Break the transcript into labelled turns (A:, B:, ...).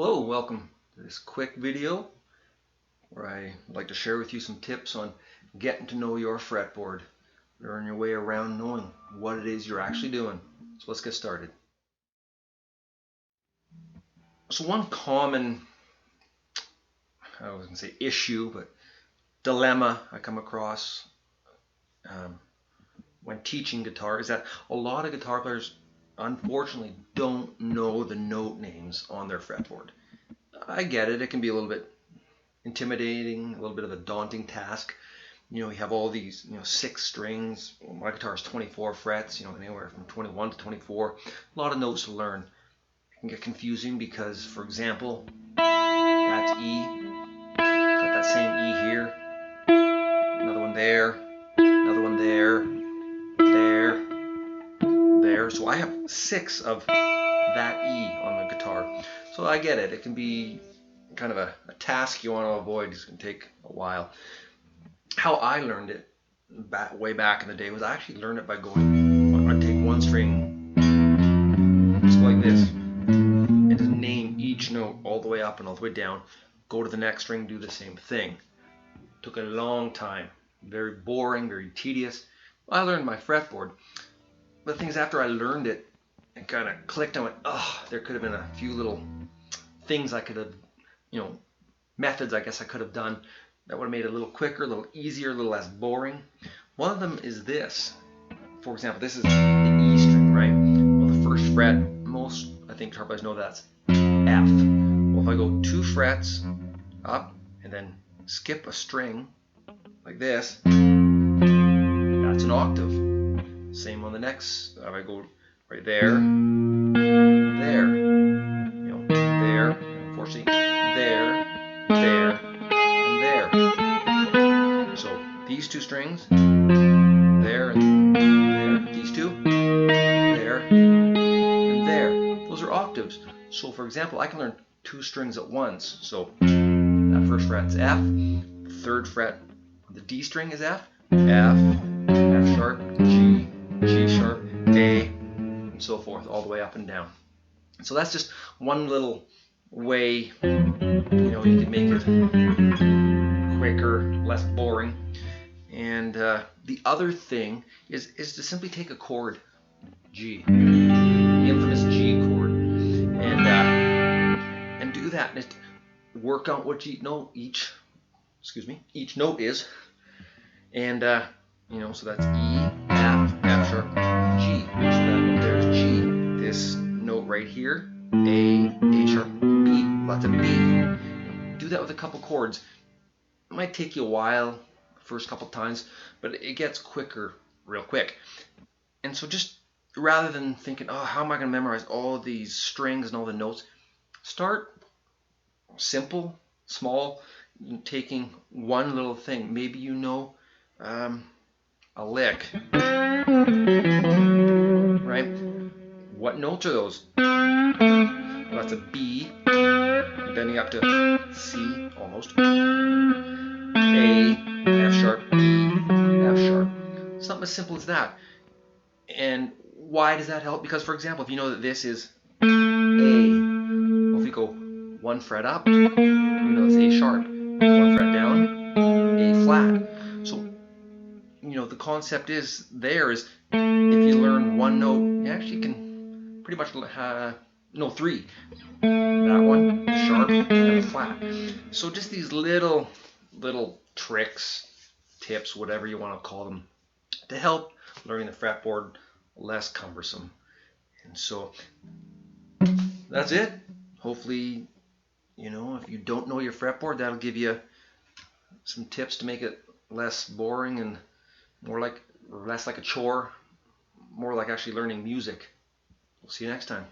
A: Hello, welcome to this quick video where I like to share with you some tips on getting to know your fretboard. Learn your way around knowing what it is you're actually doing. So let's get started. So one common, I was going to say issue, but dilemma I come across when teaching guitar is that a lot of guitar players unfortunately don't know the note names on their fretboard. I get it, it can be a little bit intimidating, a little bit of a daunting task. You have all these, 6 strings. Well, my guitar is 24 frets, anywhere from 21 to 24. A lot of notes to learn. It can get confusing because, for example, that's E. Got that same E here. Another one there. Another one there. There. There. So I have 6 of that E on the guitar. So I get it. It can be kind of a task you want to avoid. It's going to take a while. How I learned it way back in the day was I actually learned it by going, I'd take one string, just like this, and just name each note all the way up and all the way down. Go to the next string, do the same thing. Took a long time. Very boring, very tedious. I learned my fretboard. But the thing is, after I learned it, it kind of clicked. I went, oh, there could have been a few little things I could have, methods I guess I could have done that would have made it a little quicker, a little easier, a little less boring. One of them is this. For example, this is the E string, right? Well, the first fret, most, I think, guitar players know that's F. Well, if I go 2 frets up and then skip a string like this, that's an octave. Same on the next. If I go right there, there, there, unfortunately, there, there, and there. So these 2 strings, there and there, these 2, there and there. Those are octaves. So for example, I can learn 2 strings at once. So that first fret's F, the 3rd fret, the D string is F, F sharp, G, G sharp, A, and so forth, all the way up and down. So that's just one little way, you can make it quicker, less boring. And the other thing is to simply take a chord, G, the infamous G chord, and do that. And work out what each note is, and so that's E, F sharp, G. So that there's G. This note right here, A sharp, B. That's a B. Do that with a couple chords. It might take you a while, the first couple times, but it gets quicker real quick. And so just rather than thinking, oh, how am I going to memorize all of these strings and all the notes, start simple, small, taking one little thing. Maybe a lick, right? What notes are those? Well, that's a B, bending up to C almost, A, F sharp, E, F sharp. Something as simple as that. And why does that help? Because, for example, if you know that this is A, well, if you go 1 fret up, it's A sharp, 1 fret down, A flat. So, the concept is if you learn one note, you actually can pretty much know 3. That one, the sharp, and the flat. So just these little tricks, tips, whatever you want to call them, to help learning the fretboard less cumbersome. And so that's it. Hopefully, if you don't know your fretboard, that'll give you some tips to make it less boring and less like a chore, more like actually learning music. We'll see you next time.